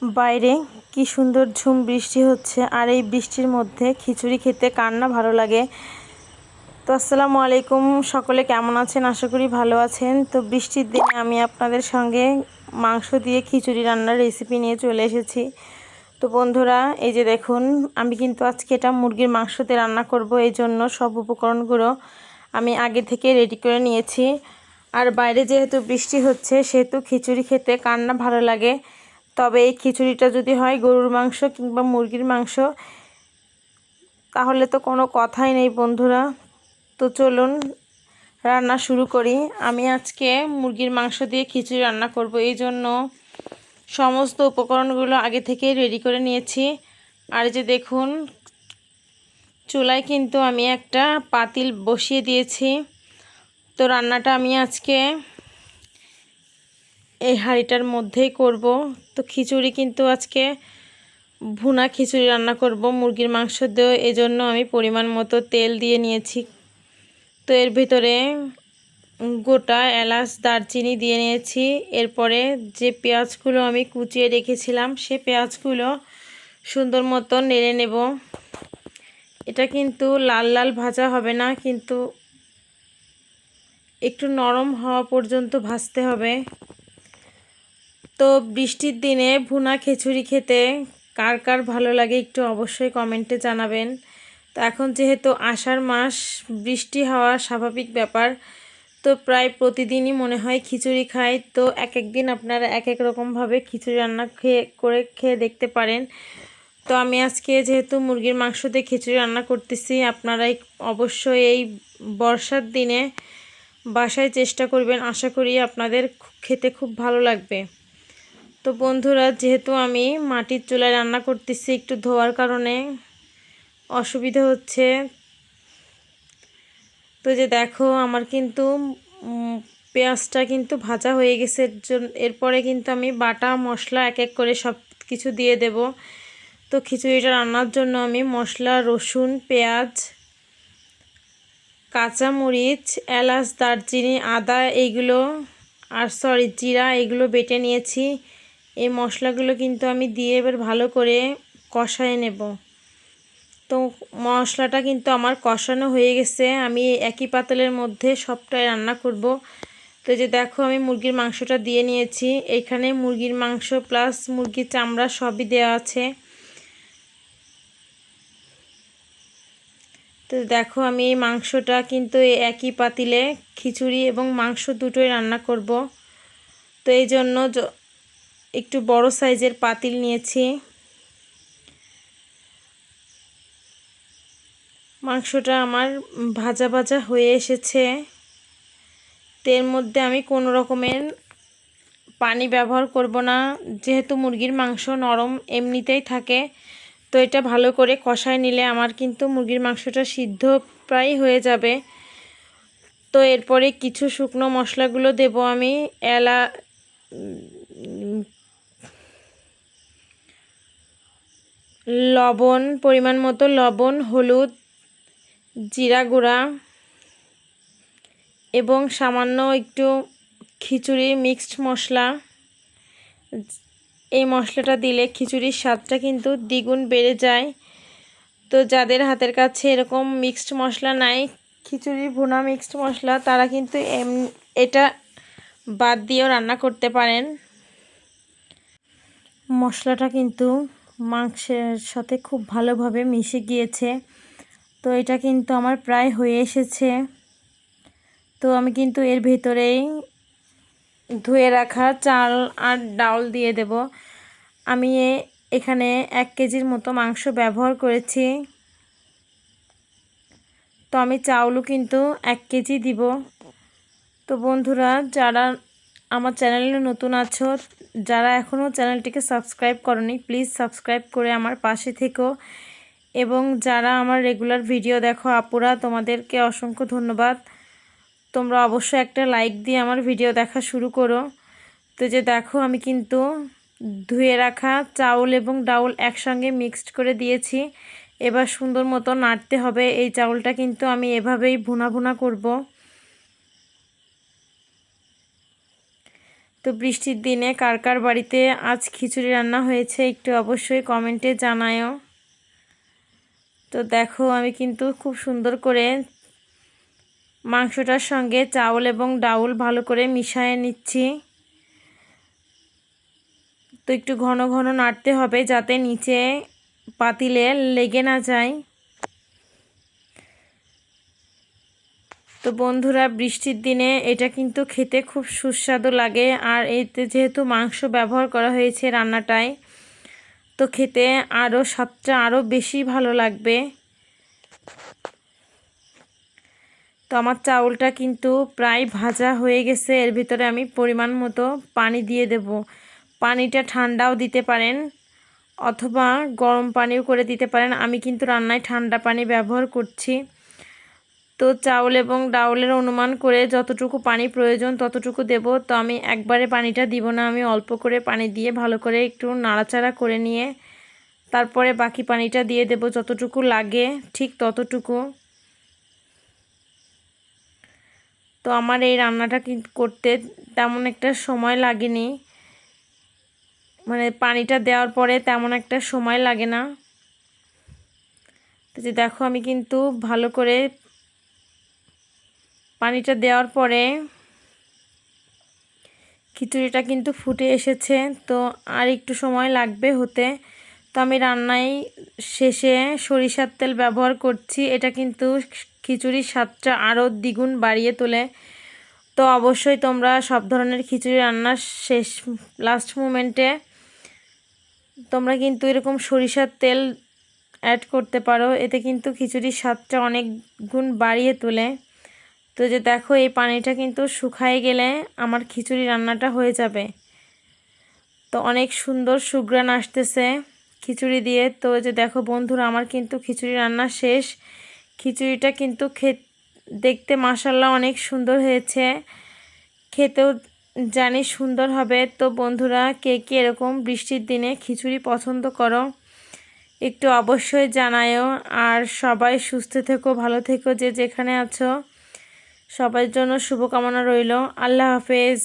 বাইরে কি সুন্দর ঝুম বৃষ্টি হচ্ছে, আর এই বৃষ্টির মধ্যে খিচুড়ি খেতে কার না ভালো লাগে। তো আসসালামু আলাইকুম, সকলে কেমন আছেন? আশা করি ভালো আছেন। তো বৃষ্টির দিনে আমি আপনাদের সঙ্গে মাংস দিয়ে খিচুড়ি রান্নার রেসিপি নিয়ে চলে এসেছি। তো বন্ধুরা, এই যে দেখুন, আমি কিন্তু আজকে এটা মুরগির মাংসতে রান্না করব। এই জন্য সব উপকরণগুলো আমি আগে থেকে রেডি করে নিয়েছি। আর বাইরে যেহেতু বৃষ্টি হচ্ছে, সেহেতু খিচুড়ি খেতে কার না ভালো লাগে। তবে এই খিচুড়িটা যদি হয় গরুর মাংস কিংবা মুরগির মাংস, তাহলে তো কোনো কথাই নেই বন্ধুরা। তো চলুন রান্না শুরু করি। আমি আজকে মুরগির মাংস দিয়ে খিচুড়ি রান্না করব, এই জন্য সমস্ত উপকরণগুলো আগে থেকে রেডি করে নিয়েছি। আর যে দেখুন, চুলায় কিন্তু আমি একটা পাতিল বসিয়ে দিয়েছি। তো রান্নাটা আমি আজকে এই হাঁড়িটার মধ্যেই করব। তো খিচুড়ি কিন্তু আজকে ভুনা খিচুড়ি রান্না করব মুরগির মাংস দিয়ে, এজন্য আমি পরিমাণ মতো তেল দিয়ে নিয়েছি। তো এর ভিতরে গোটা এলাচ দারচিনি দিয়ে নিয়েছি। এরপরে যে পেঁয়াজগুলো আমি কুচিয়ে রেখেছিলাম, সে পেঁয়াজগুলো সুন্দর মতো নেড়ে নেব। এটা কিন্তু লাল লাল ভাজা হবে না, কিন্তু একটু নরম হওয়া পর্যন্ত ভাজতে হবে। তো বৃষ্টির দিনে ভুনা খিচুড়ি খেতে কার কার ভালো লাগে একটু অবশ্যই কমেন্টে জানাবেন। তো এখন যেহেতু আষাঢ় মাস, বৃষ্টি হওয়া স্বাভাবিক ব্যাপার। তো প্রায় প্রতিদিনই মনে হয় খিচুড়ি খাই। তো এক এক দিন আপনারা এক এক রকমভাবে খিচুড়ি রান্না খেয়ে দেখতে পারেন। তো আমি আজকে যেহেতু মুরগির মাংস দিয়ে খিচুড়ি রান্না করতেছি, আপনারা অবশ্যই এই বর্ষার দিনে বাসায় চেষ্টা করবেন। আশা করি আপনাদের খেতে খুব ভালো লাগবে। তো বন্ধুরা, যেহেতু আমি মাটির চুলায় রান্না করতেছি, একটু ধোয়ার কারণে অসুবিধা হচ্ছে। তো যে দেখো, আমার কিন্তু পেঁয়াজটা কিন্তু ভাজা হয়ে গেছে। এরপরে কিন্তু আমি বাটা মশলা এক এক করে সব কিছু দিয়ে দেব। তো খিচুড়িটা রান্নার জন্য আমি মশলা, রসুন, পেঁয়াজ, কাঁচামরিচ, এলাচ, দারচিনি, আদা এইগুলো, আর জিরা, এগুলো বেটে নিয়েছি। এই মশলাগুলো কিন্তু আমি দিয়ে এবার ভালো করে কষায় নেব। তো মশলাটা কিন্তু আমার কষানো হয়ে গেছে। আমি একই পাতিলের মধ্যে সবটাই রান্না করব। তো যে দেখো, আমি মুরগির মাংসটা দিয়ে নিয়েছি। এখানে মুরগির মাংস প্লাস মুরগির চামড়া সবই দেওয়া আছে। তো দেখো, আমি এই মাংসটা কিন্তু একই পাতিলে খিচুড়ি এবং মাংস দুটোই রান্না করব। তো এই জন্য একটু বড় সাইজের পাতিল নিয়েছি। মাংসটা আমার ভাজা ভাজা হয়ে এসেছে। এর মধ্যে আমি কোনো রকমের পানি ব্যবহার করব না, যেহেতু মুরগির মাংস নরম এমনিতেই থাকে। তো এটা ভালো করে কষায় নিলে আমার কিন্তু মুরগির মাংসটা সিদ্ধ প্রায় হয়ে যাবে। তো এরপরে কিছু শুকনো মশলাগুলো দেব আমি। লবণ, পরিমাণ মতো লবণ, হলুদ, জিরা গুঁড়া এবং সামান্য একটু খিচুড়ি মিক্সড মশলা। এই মশলাটা দিলে খিচুড়ির স্বাদটা কিন্তু দ্বিগুণ বেড়ে যায়। তো যাদের হাতের কাছে এরকম মিক্সড মশলা নাই, খিচুড়ি ভুনা মিক্সড মশলা, তারা কিন্তু এটা বাদ দিয়েও রান্না করতে পারেন। মশলাটা কিন্তু মাংসের সাথে খুব ভালোভাবে মিশে গিয়েছে। তো এটা কিন্তু আমার প্রায় হয়ে এসেছে। তো আমি কিন্তু এর ভেতরেই ধুয়ে রাখা চাল আর ডাউল দিয়ে দেব। আমি এখানে 1 কেজির মতো মাংস ব্যবহার করেছি। তো আমি চাউলও কিন্তু 1 কেজি দিব। তো বন্ধুরা, যারা আমার চ্যানেলে নতুন আছো, যারা এখনও চ্যানেলটিকে সাবস্ক্রাইব করনি, প্লিজ সাবস্ক্রাইব করে আমার পাশে থেকো। এবং যারা আমার রেগুলার ভিডিও দেখো আপুরা, তোমাদেরকে অসংখ্য ধন্যবাদ। তোমরা অবশ্যই একটা লাইক দিয়ে আমার ভিডিও দেখা শুরু করো। তো যে দেখো, আমি কিন্তু ধুয়ে রাখা চাউল এবং ডাউল একসঙ্গে মিক্সড করে দিয়েছি। এবার সুন্দর মতো নাড়তে হবে। এই চাউলটা কিন্তু আমি এভাবেই ভুনা ভুনা করব। তো বৃষ্টির দিনে কার কার বাড়িতে আজ খিচুড়ি রান্না হয়েছে একটু অবশ্যই কমেন্টে জানায়ও। তো দেখো আমি কিন্তু খুব সুন্দর করে মাংসটার সঙ্গে চাউল এবং ডাউল ভালো করে মিশিয়ে নিচ্ছি। তো একটু ঘন ঘন নাড়তে হবে যাতে নিচে পাতিলে লেগে না যায়। তো বন্ধুরা বৃষ্টির দিনে এটা কিন্তু খেতে খুব সুস্বাদু লাগে, আর এতে যেহেতু মাংস ব্যবহার করা হয়েছে রান্নাটায়, তো খেতে আরও স্বাদটা আরও বেশি ভালো লাগবে। তো আমার চাউলটা কিন্তু প্রায় ভাজা হয়ে গেছে। এর ভিতরে আমি পরিমাণ মতো পানি দিয়ে দেব। পানিটা ঠান্ডাও দিতে পারেন অথবা গরম পানিও করে দিতে পারেন। আমি কিন্তু রান্নায় ঠান্ডা পানি ব্যবহার করছি। তো চাউল এবং ডাউলের অনুমান করে যতটুকু পানি প্রয়োজন ততটুকু দেব। তো আমি একবারে পানিটা দিব না, আমি অল্প করে পানি দিয়ে ভালো করে একটু নাড়াচাড়া করে নিয়ে তারপরে বাকি পানিটা দিয়ে দেব যতটুকু লাগে ঠিক ততটুকু। তো আমার এই রান্নাটা কিন্তু করতে তেমন একটা সময় লাগেনি, মানে পানিটা দেওয়ার পরে তেমন একটা সময় লাগে না। তো যে দেখো আমি কিন্তু ভালো করে পানিটা দেওয়ার পরে খিচুড়িটা কিন্তু ফুটে এসেছে। তো আর একটু সময় লাগবে হতে। তো আমি রান্নায় শেষে সরিষার তেল ব্যবহার করছি, এটা কিন্তু খিচুড়ির স্বাদটা আরও দ্বিগুণ বাড়িয়ে তোলে। তো অবশ্যই তোমরা সব ধরনের খিচুড়ি রান্নার শেষ লাস্ট মোমেন্টে তোমরা কিন্তু এরকম সরিষার তেল অ্যাড করতে পারো, এতে কিন্তু খিচুড়ির স্বাদটা অনেক গুণ বাড়িয়ে তোলে। তো যে দেখো এই পানিটা কিন্তু শুকায় গেলে আমার খিচুড়ি রান্নাটা হয়ে যাবে। তো অনেক সুন্দর সুঘ্রাণ আসতেছে খিচুড়ি দিয়ে। তো যে দেখো বন্ধুরা আমার কিন্তু খিচুড়ি রান্না শেষ। খিচুড়িটা কিন্তু দেখতে মাশাআল্লাহ অনেক সুন্দর হয়েছে, খেতেও জানি সুন্দর হবে। তো বন্ধুরা কে কে এরকম বৃষ্টির দিনে খিচুড়ি পছন্দ করো একটু অবশ্যই জানায়ও। আর সবাই সুস্থ থেকো, ভালো থেকো, যে যেখানে আছো সবার জন্য শুভকামনা রইল। আল্লাহ হাফেজ।